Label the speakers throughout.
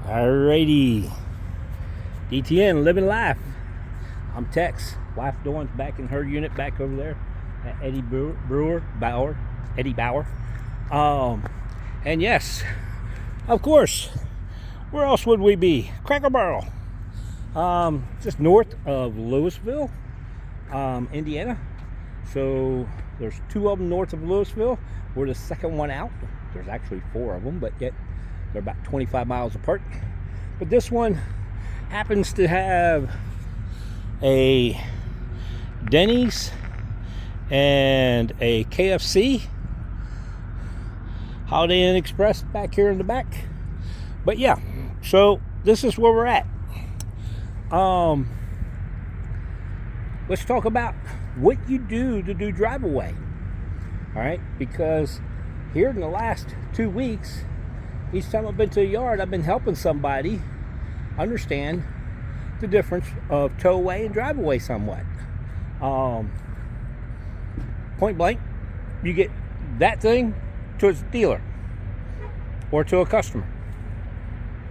Speaker 1: Alrighty, DTN living life. I'm Tex. Wife Dawn's back in her unit back over there at Eddie Bauer. And yes, of course, where else would we be? Cracker Barrel, just north of Louisville, Indiana. So there's two of them north of Louisville. We're the second one out. There's actually four of them, but yet they're about 25 miles apart. But this one happens to have a Denny's and a KFC, Holiday Inn Express back here in the back. But yeah, so this is where we're at. Let's talk about what you do to do drive away. All right, because here in the last 2 weeks, each time I've been to a yard, I've been helping somebody understand the difference of tow away and drive away somewhat. Point blank, you get that thing to a dealer or to a customer.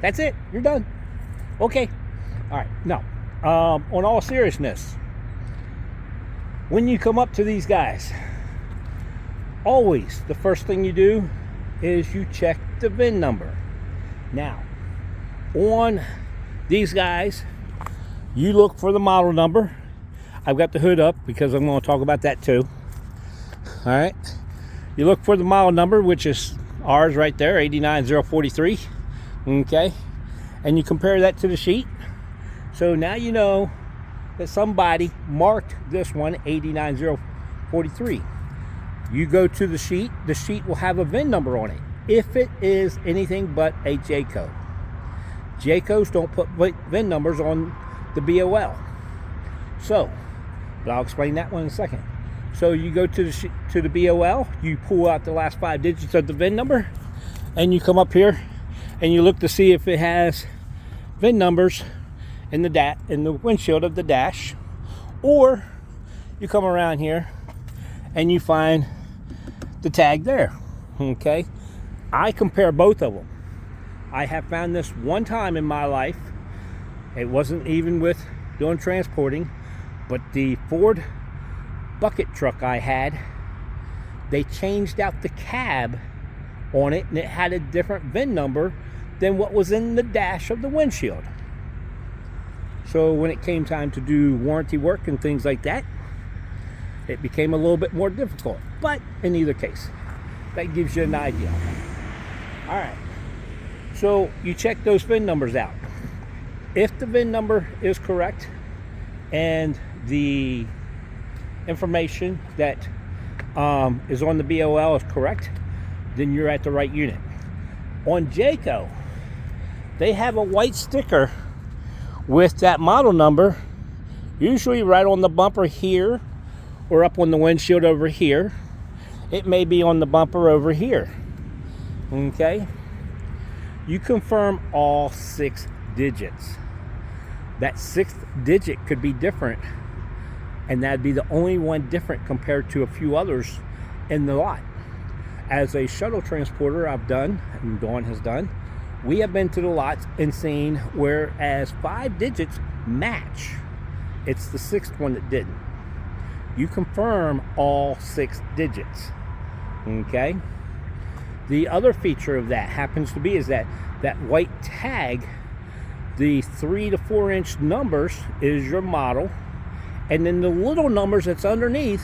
Speaker 1: That's it. You're done. Okay. All right. Now, on all seriousness, when you come up to these guys, always the first thing you do is you check the VIN number. Now, on these guys, you look for the model number. I've got the hood up because I'm going to talk about that too. All right. You look for the model number, which is ours right there, 89043. Okay. And you compare that to the sheet. So now you know that somebody marked this one 89043. You go to the sheet will have a VIN number on it if it is anything but a J code. J codes don't put VIN numbers on the BOL. So, but I'll explain that one in a second. So you go to the BOL, you pull out the last 5 digits of the VIN number, and you come up here and you look to see if it has VIN numbers in the windshield of the dash, or you come around here and you find the tag there. Okay, I compare both of them. I have found this one time in my life. It wasn't even with doing transporting, but the Ford bucket truck I had, they changed out the cab on it and it had a different VIN number than what was in the dash of the windshield. So when it came time to do warranty work and things like that, it became a little bit more difficult. But in either case, that gives you an idea. All right. So you check those VIN numbers out. If the VIN number is correct and the information that is on the BOL is correct, then you're at the right unit. On Jayco, they have a white sticker with that model number, usually right on the bumper here or up on the windshield over here. It may be on the bumper over here. Okay? You confirm all 6 digits. That 6th digit could be different, and that'd be the only one different compared to a few others in the lot. As a shuttle transporter I've done, and Dawn has done, we have been to the lots and seen whereas 5 digits match, it's the 6th one that didn't. You confirm all 6 digits. Okay? The other feature of that happens to be is that white tag, the 3 to 4 inch numbers is your model, and then the little numbers that's underneath,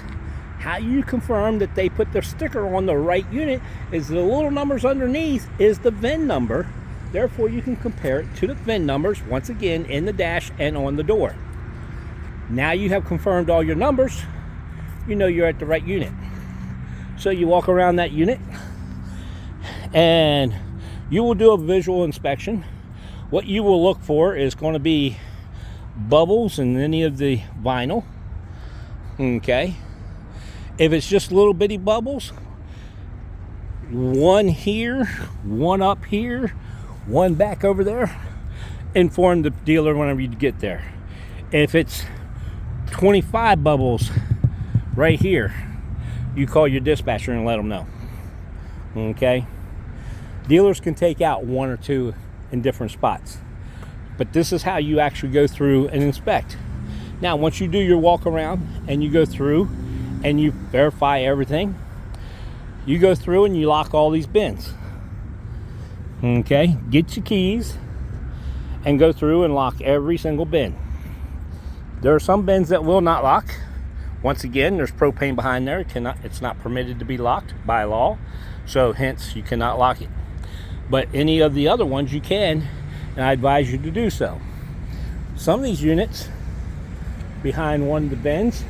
Speaker 1: how you confirm that they put their sticker on the right unit is the little numbers underneath is the VIN number. Therefore, you can compare it to the VIN numbers once again in the dash and on the door. Now you have confirmed all your numbers. You know you're at the right unit. So you walk around that unit and you will do a visual inspection. What you will look for is going to be bubbles in any of the vinyl. Okay. If it's just little bitty bubbles, one here, one up here, one back over there, inform the dealer whenever you get there. If it's 25 bubbles right here, you call your dispatcher and let them know. Okay? Dealers can take out 1 or 2 in different spots. But this is how you actually go through and inspect. Now, once you do your walk around and you go through and you verify everything, you go through and you lock all these bins. Okay, get your keys and go through and lock every single bin. There are some bins that will not lock. Once again, there's propane behind there. It's not permitted to be locked by law, so hence you cannot lock it. But any of the other ones you can, and I advise you to do so. Some of these units behind one of the bins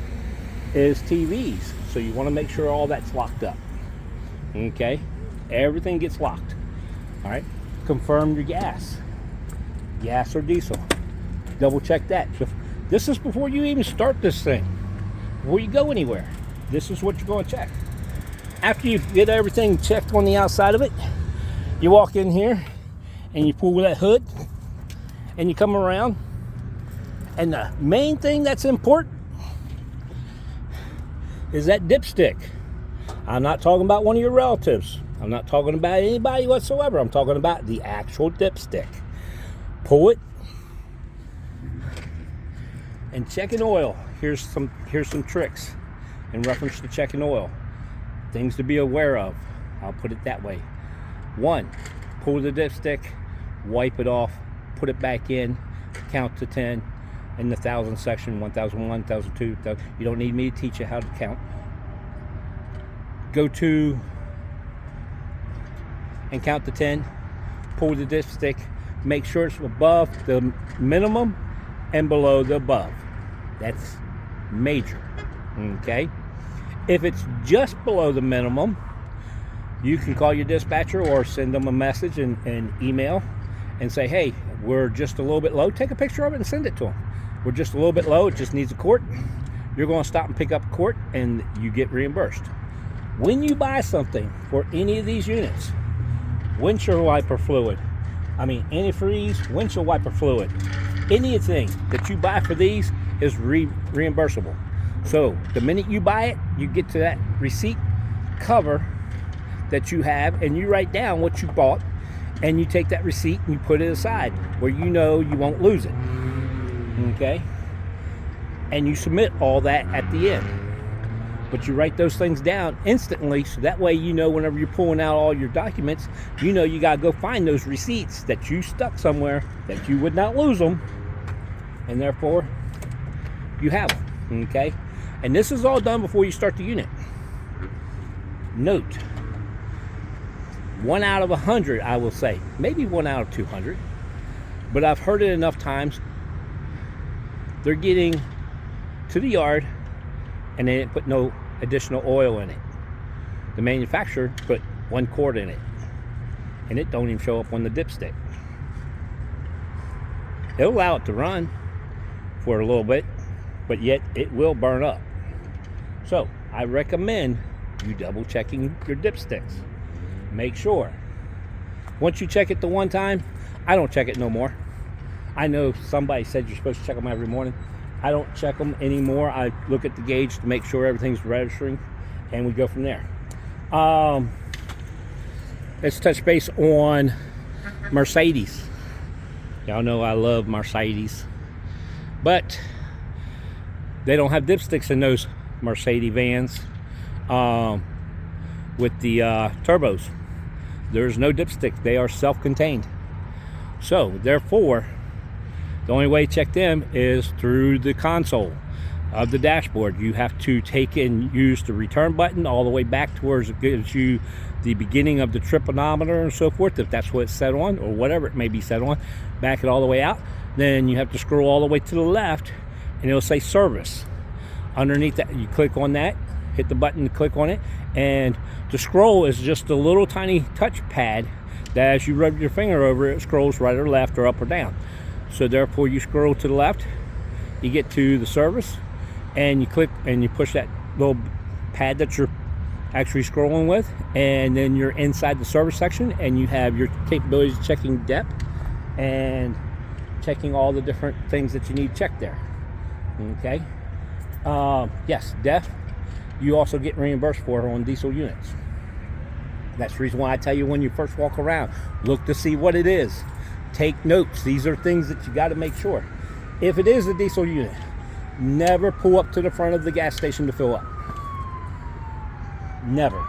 Speaker 1: is TVs, so you want to make sure all that's locked up. Okay, everything gets locked. All right, confirm your gas or diesel. Double check that. This is before you even start this thing, before you go anywhere. This is what you're going to check. After you get everything checked on the outside of it, you walk in here and you pull that hood and you come around, and the main thing that's important is that dipstick. I'm not talking about one of your relatives. I'm not talking about anybody whatsoever. I'm talking about the actual dipstick. Pull it and checking oil. Here's some tricks in reference to checking oil. Things to be aware of. I'll put it that way. 1, pull the dipstick, wipe it off, put it back in, count to 10 in the 1,000 section, 1,001, 1,002, 1,000. You don't need me to teach you how to count. Go to and count to 10, pull the dipstick, make sure it's above the minimum and below the above. That's major. Okay, if it's just below the minimum, you can call your dispatcher or send them a message and email and say, hey, we're just a little bit low. Take a picture of it and send it to them. We're just a little bit low, it just needs a quart. You're going to stop and pick up a quart and you get reimbursed. When you buy something for any of these units, windshield wiper fluid, antifreeze, windshield wiper fluid, anything that you buy for these is reimbursable. So the minute you buy it, you get to that receipt cover that you have and you write down what you bought, and you take that receipt and you put it aside where you know you won't lose it. Okay, and you submit all that at the end, but you write those things down instantly, so that way you know whenever you're pulling out all your documents, you know you got to go find those receipts that you stuck somewhere that you would not lose them, and therefore you have them. Okay, and this is all done before you start the unit. Note, 1 out of 100, I will say, maybe 1 out of 200, but I've heard it enough times. They're getting to the yard and they didn't put no additional oil in it. The manufacturer put 1 quart in it, and it don't even show up on the dipstick. It'll allow it to run for a little bit, but yet it will burn up. So I recommend you double checking your dipsticks. Make sure. Once you check it the one time, I don't check it no more. I know somebody said you're supposed to check them every morning. I don't check them anymore. I look at the gauge to make sure everything's registering, and we go from there. Let's touch base on Mercedes. Y'all know I love Mercedes, but they don't have dipsticks in those Mercedes vans with the turbos. There's no dipstick. They are self-contained. So therefore, the only way to check them is through the console of the dashboard. You have to take and use the return button all the way back towards it gives you the beginning of the tripodometer and so forth, if that's what it's set on, or whatever it may be set on. Back it all the way out. Then you have to scroll all the way to the left, and it'll say service. Underneath that, you click on that, hit the button to click on it, and the scroll is just a little tiny touch pad that as you rub your finger over it, scrolls right or left or up or down. So therefore you scroll to the left, you get to the service, and you click and you push that little pad that you're actually scrolling with, and then you're inside the service section, and you have your capabilities of checking depth and checking all the different things that you need checked there. Okay. Yes, depth you also get reimbursed for on diesel units. That's the reason why I tell you when you first walk around, look to see what it is. take notes. These are things that you got to make sure. If it is a diesel unit, never pull up to the front of the gas station to fill up. Never.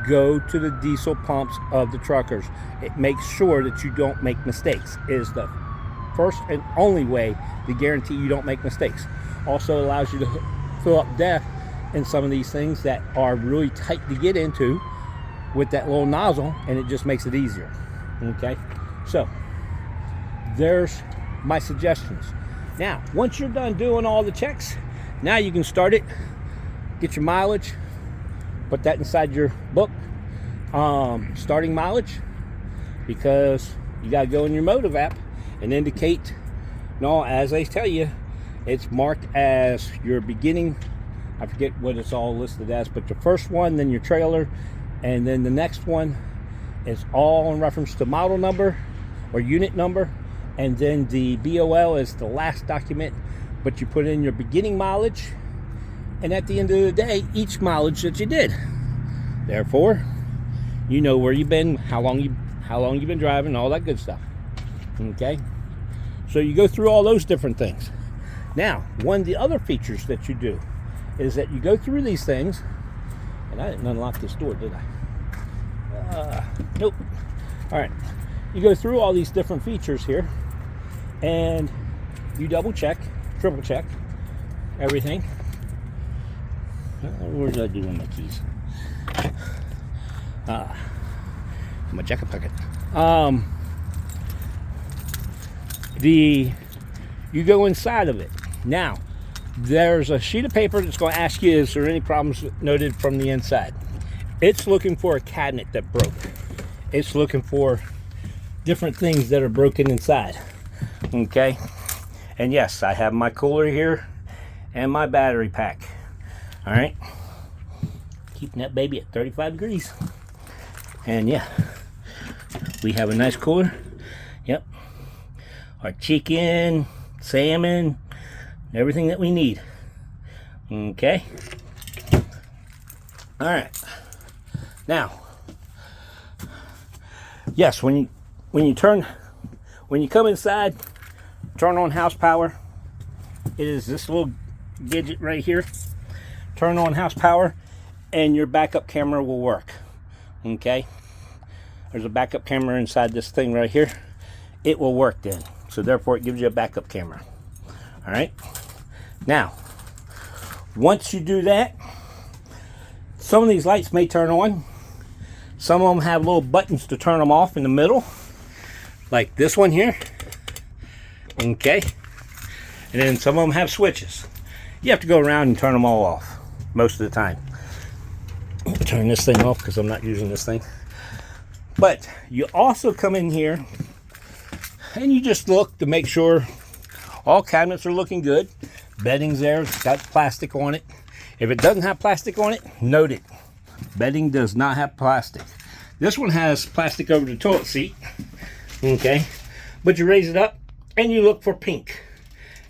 Speaker 1: Go to the diesel pumps of the truckers. It makes sure that you don't make mistakes. It is the first and only way to guarantee you don't make mistakes. Also allows you to fill up depth in some of these things that are really tight to get into with that little nozzle, and it just makes it easier. Okay, so there's my suggestions. Now, once you're done doing all the checks, now you can start it, get your mileage, put that inside your book, starting mileage, because you got to go in your Motive app and indicate, no, as I tell you, it's marked as your beginning. I forget what it's all listed as, but the first one, then your trailer, and then the next one is all in reference to model number or unit number, and then the BOL is the last document, but you put in your beginning mileage, and at the end of the day, each mileage that you did. Therefore, you know where you've been, how long you've been driving, all that good stuff. Okay, so you go through all those different things. Now, one of the other features that you do is that you go through these things, and I didn't unlock this door, did I? Nope. All right, you go through all these different features here, and you double check, triple check everything. Where did I do with my keys? My jacket pocket. You go inside of it. Now, there's a sheet of paper that's going to ask you, is there any problems noted from the inside? It's looking for a cabinet that broke. It's looking for different things that are broken inside. Okay? And yes, I have my cooler here and my battery pack. All right? Keeping that baby at 35 degrees. And yeah, we have a nice cooler. Yep. Our chicken, salmon, everything that we need. Okay. All right. Now, yes, when you come inside, turn on house power. It is this little gadget right here. Turn on house power, and your backup camera will work. Okay. There's a backup camera inside this thing right here. It will work then. So therefore, it gives you a backup camera. All right. Now, once you do that, some of these lights may turn on. Some of them have little buttons to turn them off in the middle, like this one here. Okay. And then some of them have switches. You have to go around and turn them all off most of the time. Turn this thing off because I'm not using this thing. But you also come in here and you just look to make sure all cabinets are looking good. Bedding's there, it's got plastic on it. If it doesn't have plastic on it, note it. Bedding does not have plastic. This one has plastic over the toilet seat. Okay. But you raise it up and you look for pink.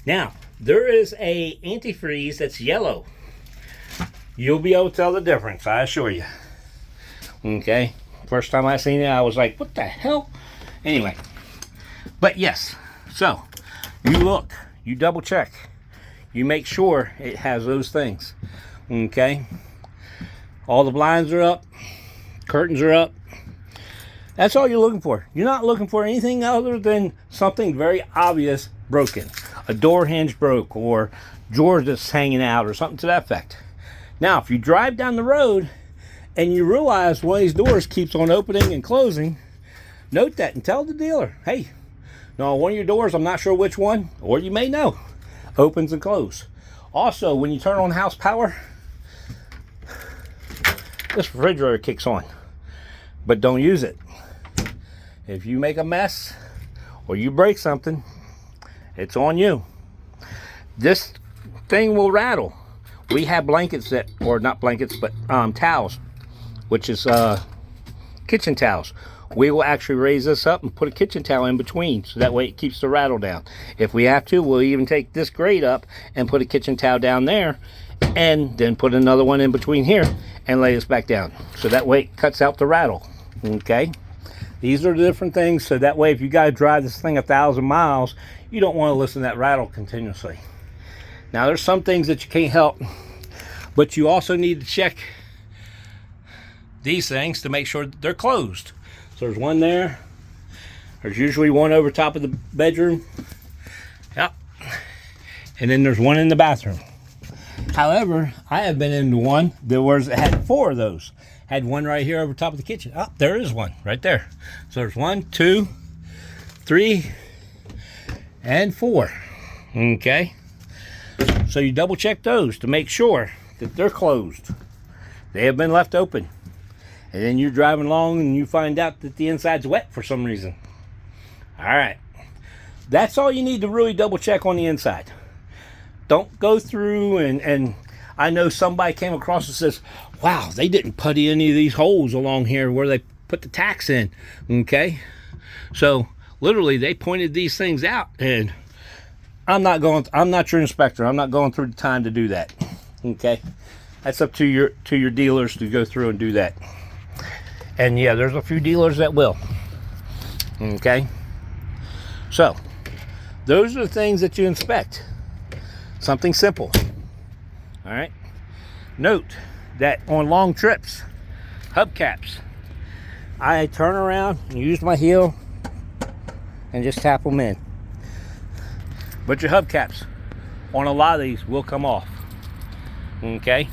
Speaker 1: Now, there is a antifreeze that's yellow. You'll be able to tell the difference, I assure you. Okay. First time I seen it, I was like, what the hell? Anyway. But yes. So, you look. You double check. You make sure it has those things. Okay. All the blinds are up. Curtains are up. That's all you're looking for. You're not looking for anything other than something very obvious broken. A door hinge broke, or drawers that's hanging out, or something to that effect. Now, if you drive down the road and you realize one of these doors keeps on opening and closing, note that and tell the dealer, hey, no, one of your doors, I'm not sure which one, or you may know, opens and closes. Also, when you turn on house power, this refrigerator kicks on, but don't use it. If you make a mess or you break something, it's on you. This thing will rattle. We have blankets that, or not blankets, but towels, which is kitchen towels. We will actually raise this up and put a kitchen towel in between, so that way it keeps the rattle down. If we have to, we'll even take this grate up and put a kitchen towel down there, and then put another one in between here and lay this back down, so that way it cuts out the rattle. Okay. These are the different things, so that way if you gotta drive this thing 1,000 miles, you don't want to listen to that rattle continuously. Now there's some things that you can't help, but you also need to check these things to make sure that they're closed. So there's one there. There's usually one over top of the bedroom. Yep. And then there's one in the bathroom. However, I have been into one that had 4 of those. Had one right here over top of the kitchen. Oh, there is one right there. So there's 1, 2, 3, and 4. Okay. So you double check those to make sure that they're closed. They have been left open. And then you're driving along and you find out that the inside's wet for some reason. All right. That's all you need to really double check on the inside. Don't go through and I know somebody came across and says, wow, they didn't putty any of these holes along here where they put the tacks in. Okay. So literally they pointed these things out, and I'm not your inspector. I'm not going through the time to do that. Okay. That's up to your dealers to go through and do that. And yeah, there's a few dealers that will. Okay. So those are the things that you inspect. Something simple. All right. Note that on long trips, hubcaps, I turn around and use my heel and just tap them in. But your hubcaps on a lot of these will come off. Okay.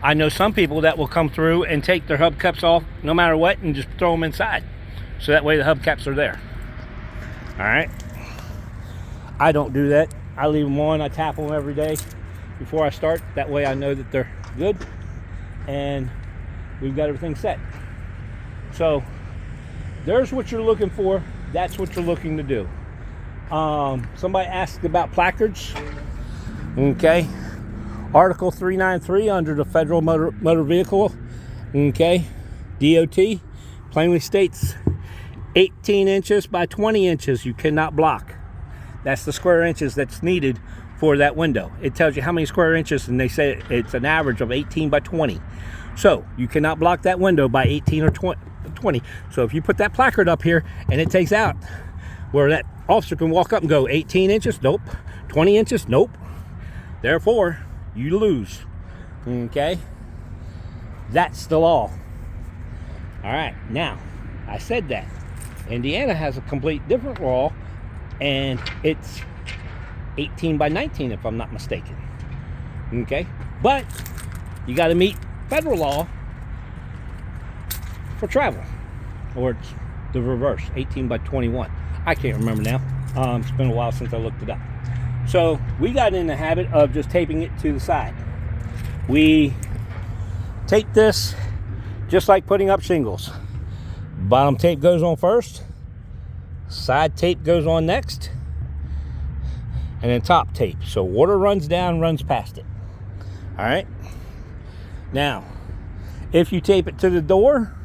Speaker 1: I know some people that will come through and take their hubcaps off no matter what and just throw them inside. So that way the hubcaps are there. All right. I don't do that. I leave them on. I tap them every day before I start. That way I know that they're good and we've got everything set. So there's what you're looking for. That's what you're looking to do. Somebody asked about placards. Okay. Article 393 under the Federal Motor Vehicle, okay, DOT, plainly states 18 inches by 20 inches you cannot block. That's the square inches that's needed for that window. It tells you how many square inches, and they say it's an average of 18 by 20. So you cannot block that window by 18 or 20. So if you put that placard up here and it takes out where that officer can walk up and go 18 inches, nope. 20 inches, nope. Therefore, you lose. Okay, that's the law. All right, now I said that Indiana has a complete different law, and it's 18 by 19 if I'm not mistaken. Okay, but you got to meet federal law for travel, or it's the reverse, 18 by 21. I can't remember now. It's been a while since I looked it up. So we got in the habit of just taping it to the side. We tape this just like putting up shingles. Bottom tape goes on first, side tape goes on next, and then top tape. So water runs down, runs past it. All right. Now, if you tape it to the door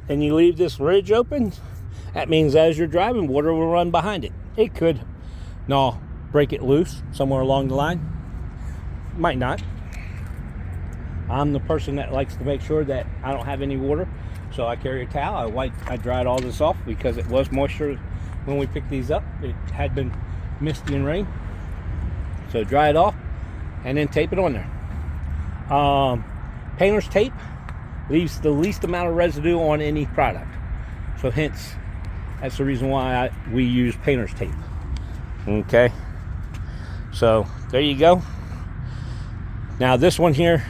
Speaker 1: and you leave this ridge open, that means as you're driving, water will run behind it. It could break it loose somewhere along the line. Might not. I'm the person that likes to make sure that I don't have any water, so I carry a towel. I dried all this off because it was moisture when we picked these up. It had been misty and rain, so dry it off and then tape it on there. Painter's tape leaves the least amount of residue on any product, so hence that's the reason why we use painter's tape. Okay, so there you go. Now this one here,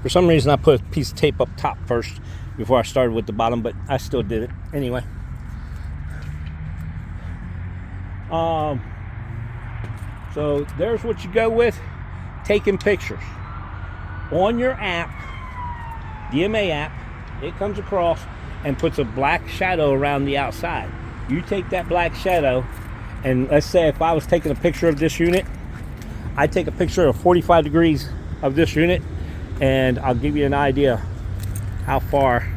Speaker 1: for some reason I put a piece of tape up top first before I started with the bottom, but I still did it anyway. So there's what you go with, taking pictures. On your app, DMA app, it comes across and puts a black shadow around the outside. You take that black shadow, and let's say if I was taking a picture of this unit, I take a picture of 45 degrees of this unit, and I'll give you an idea how far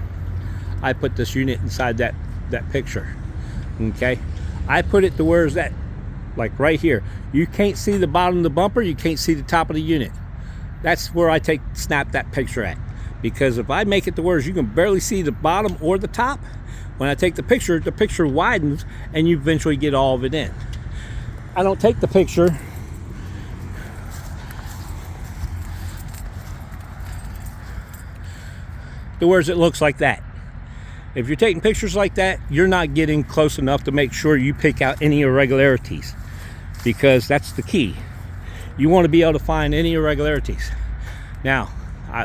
Speaker 1: I put this unit inside that picture. Okay, I put it to where is that, like right here. You can't see the bottom of the bumper, you can't see the top of the unit. That's where I snap that picture at, because if I make it to where you can barely see the bottom or the top, when I take the picture widens and you eventually get all of it in. I don't take the picture to where it looks like that. If you're taking pictures like that, you're not getting close enough to make sure you pick out any irregularities, because that's the key. You want to be able to find any irregularities. Now,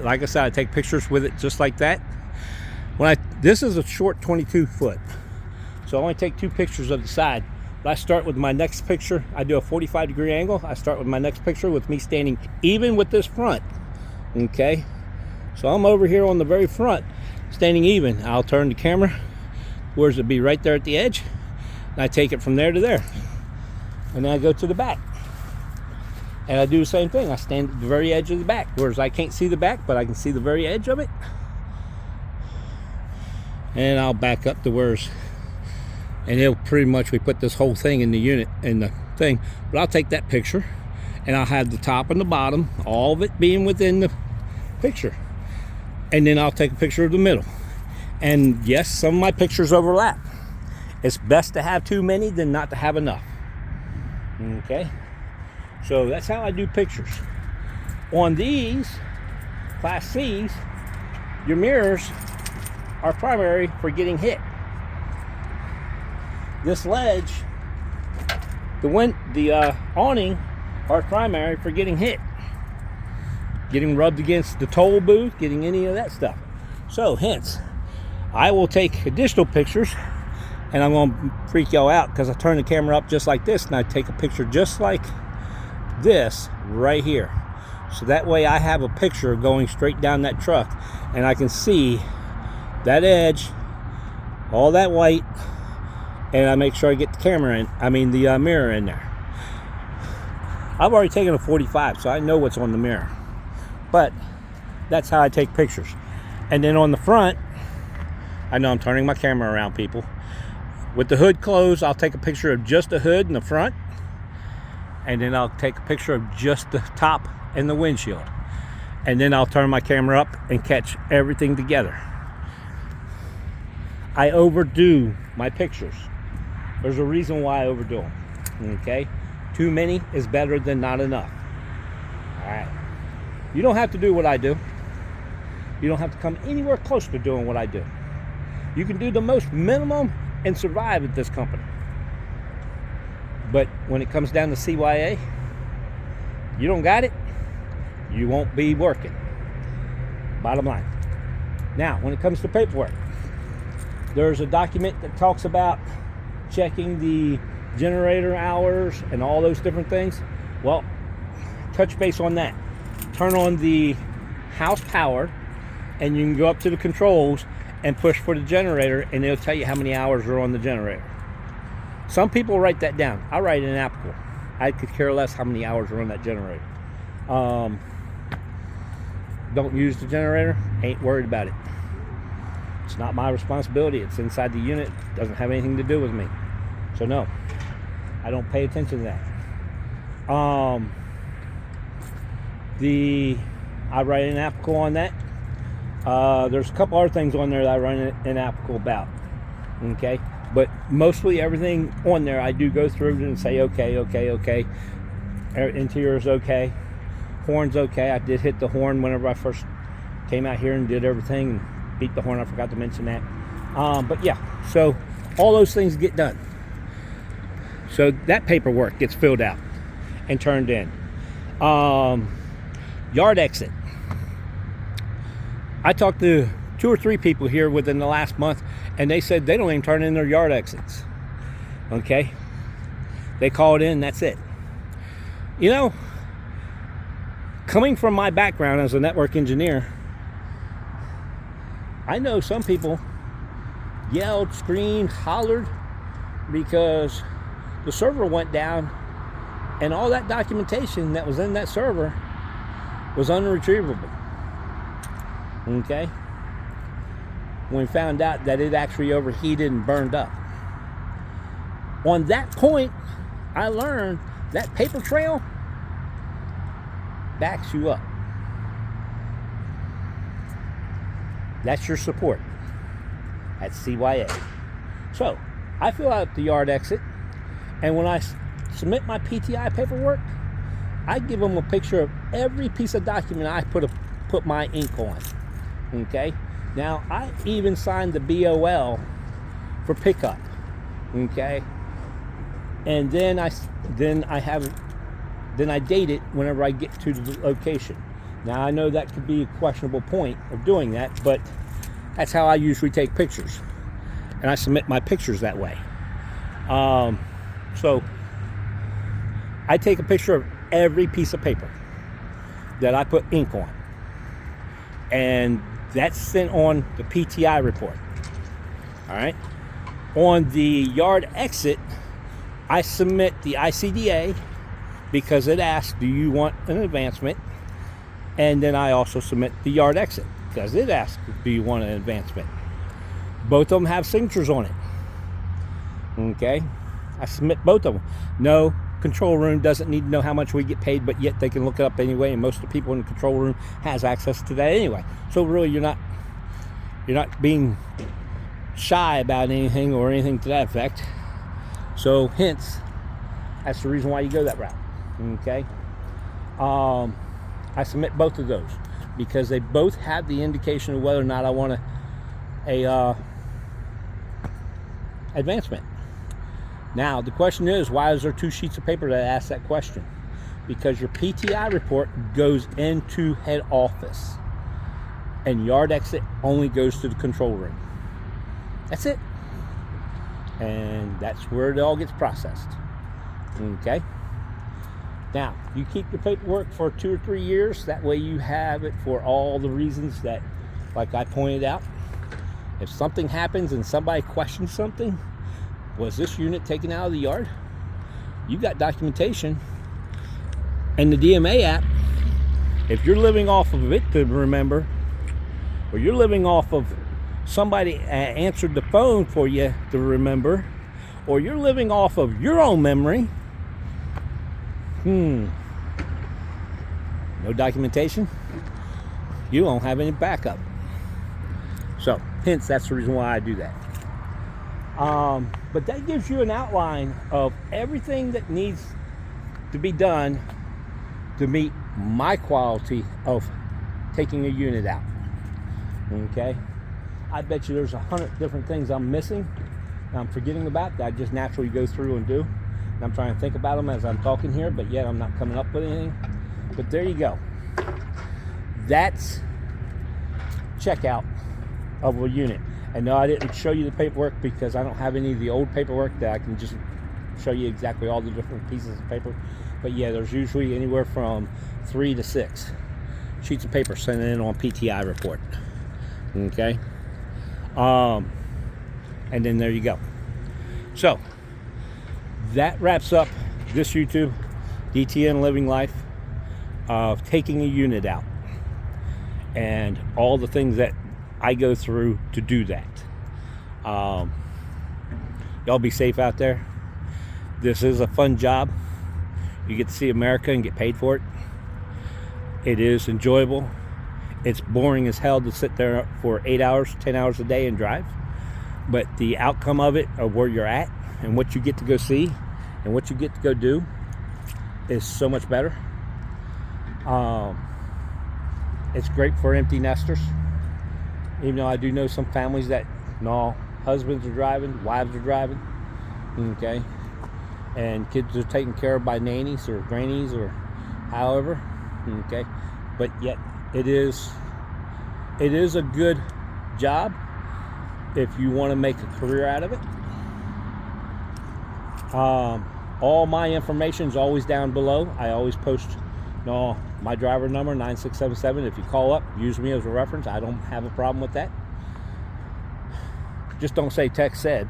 Speaker 1: like I said, I take pictures with it just like that. This is a short 22 foot, so I only take 2 pictures of the side. But I start with my next picture. I do a 45-degree angle. I start with my next picture with me standing even with this front. Okay, so I'm over here on the very front, standing even. I'll turn the camera, where's it be, right there at the edge, and I take it from there to there, and then I go to the back, and I do the same thing. I stand at the very edge of the back, whereas I can't see the back, but I can see the very edge of it, and I'll back up to where's, and it'll pretty much, we put this whole thing in the unit, in the thing, but I'll take that picture, and I'll have the top and the bottom, all of it being within the picture. And then I'll take a picture of the middle. And yes, some of my pictures overlap. It's best to have too many than not to have enough. Okay, so that's how I do pictures. On these Class C's, your mirrors are primary for getting hit. This ledge, the awning, are primary for getting hit, getting rubbed against the toll booth, getting any of that stuff. So hence, I will take additional pictures, and I'm going to freak y'all out because I turn the camera up just like this, and I take a picture just like this right here. So that way I have a picture going straight down that truck, and I can see that edge, all that white, and I make sure I get the camera in, the mirror in there. I've already taken a 45, so I know what's on the mirror. But that's how I take pictures. And then on the front, I know I'm turning my camera around, people. With the hood closed, I'll take a picture of just the hood in the front, and then I'll take a picture of just the top and the windshield. And then I'll turn my camera up and catch everything together. I overdo my pictures. There's a reason why I overdo them. Okay? Too many is better than not enough. All right. You don't have to do what I do. You don't have to come anywhere close to doing what I do. You can do the most minimum and survive at this company. But when it comes down to CYA, you don't got it, you won't be working. Bottom line. Now, when it comes to paperwork, there's a document that talks about checking the generator hours and all those different things. Well, touch base on that. Turn on the house power, and you can go up to the controls and push for the generator, and it'll tell you how many hours are on the generator. Some people write that down. I write it in Apple. I could care less how many hours are on that generator. Don't use the generator, ain't worried about it. It's not my responsibility. It's inside the unit. It doesn't have anything to do with me. So no, I don't pay attention to that. I write an applicable on that. There's a couple other things on there that I run an applicable about. Okay, but mostly everything on there I do go through and say okay. Interior is okay. Horn's okay. I did hit the horn whenever I first came out here and did everything and beat the horn. I forgot to mention that. But yeah, so all those things get done. So that paperwork gets filled out and turned in. Yard exit. I talked to 2 or 3 people here within the last month, and they said they don't even turn in their yard exits. Okay? They call it in, that's it. You know, coming from my background as a network engineer, I know some people yelled, screamed, hollered because the server went down and all that documentation that was in that server was unretrievable. Okay? When we found out that it actually overheated and burned up. On that point, I learned that paper trail backs you up. That's your support at CYA. So I fill out the yard exit, and when I submit my PTI paperwork, I give them a picture of every piece of document I put my ink on. Okay. Now I even signed the BOL for pickup. Okay. And then I date it whenever I get to the location. Now I know that could be a questionable point of doing that, but that's how I usually take pictures, and I submit my pictures that way. So I take a picture of every piece of paper that I put ink on, and that's sent on the PTI report. All right. On the yard exit, I submit the ICDA because it asks, do you want an advancement? And then I also submit the yard exit because it asks, do you want an advancement? Both of them have signatures on it. Okay. I submit both of them. No, control room doesn't need to know how much we get paid, but yet they can look it up anyway, and most of the people in the control room has access to that anyway. So really you're not being shy about anything or anything to that effect. So hence, that's the reason why you go that route. Okay. I submit both of those because they both have the indication of whether or not I want a advancement. Now the question is, why is there two sheets of paper that ask that question? Because your PTI report goes into head office, and yard exit only goes to the control room. That's it. And that's where it all gets processed. Okay. Now, you keep your paperwork for 2 or 3 years. That way you have it for all the reasons that, like I pointed out. If something happens and somebody questions something, was this unit taken out of the yard? You got documentation. And the DMA app, if you're living off of it to remember, or you're living off of somebody answered the phone for you to remember, or you're living off of your own memory, no documentation, you don't have any backup. So hence that's the reason why I do that. But that gives you an outline of everything that needs to be done to meet my quality of taking a unit out. Okay. I bet you there's 100 different things I'm missing, I'm forgetting about, that I just naturally go through and do. And I'm trying to think about them as I'm talking here, but yet I'm not coming up with anything. But there you go. That's checkout of a unit. And no, I didn't show you the paperwork because I don't have any of the old paperwork that I can just show you exactly all the different pieces of paper. But yeah, there's usually anywhere from 3 to 6 sheets of paper sent in on PTI report. Okay. And then there you go. So that wraps up this YouTube DTN Living Life of taking a unit out and all the things that I go through to do that. Y'all be safe out there. This is a fun job. You get to see America and get paid for it. It is enjoyable. It's boring as hell to sit there for 8 hours, 10 hours a day and drive. But the outcome of it, of where you're at and what you get to go see and what you get to go do, is so much better. It's great for empty nesters. Even though I do know some families that, no, husbands are driving, wives are driving, okay, and kids are taken care of by nannies or grannies or however, okay, but yet it is a good job if you want to make a career out of it. All my information is always down below. I always post my driver number 9677. If you call up, use me as a reference. I don't have a problem with that. Just don't say text said.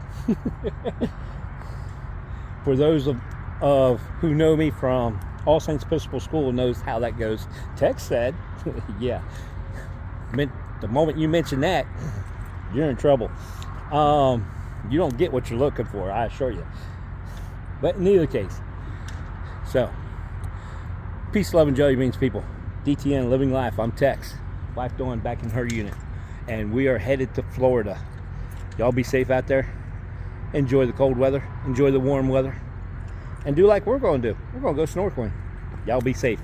Speaker 1: For those of who know me from All Saints Episcopal School knows how that goes. Text said. Yeah. The moment you mention that, you're in trouble. You don't get what you're looking for, I assure you. But in either case, so peace, love, and joy means people. DTN Living Life. I'm Tex. Wife Dawn back in her unit. and we are headed to Florida. Y'all be safe out there. Enjoy the cold weather. Enjoy the warm weather. And do like we're going to do. We're going to go snorkeling. Y'all be safe.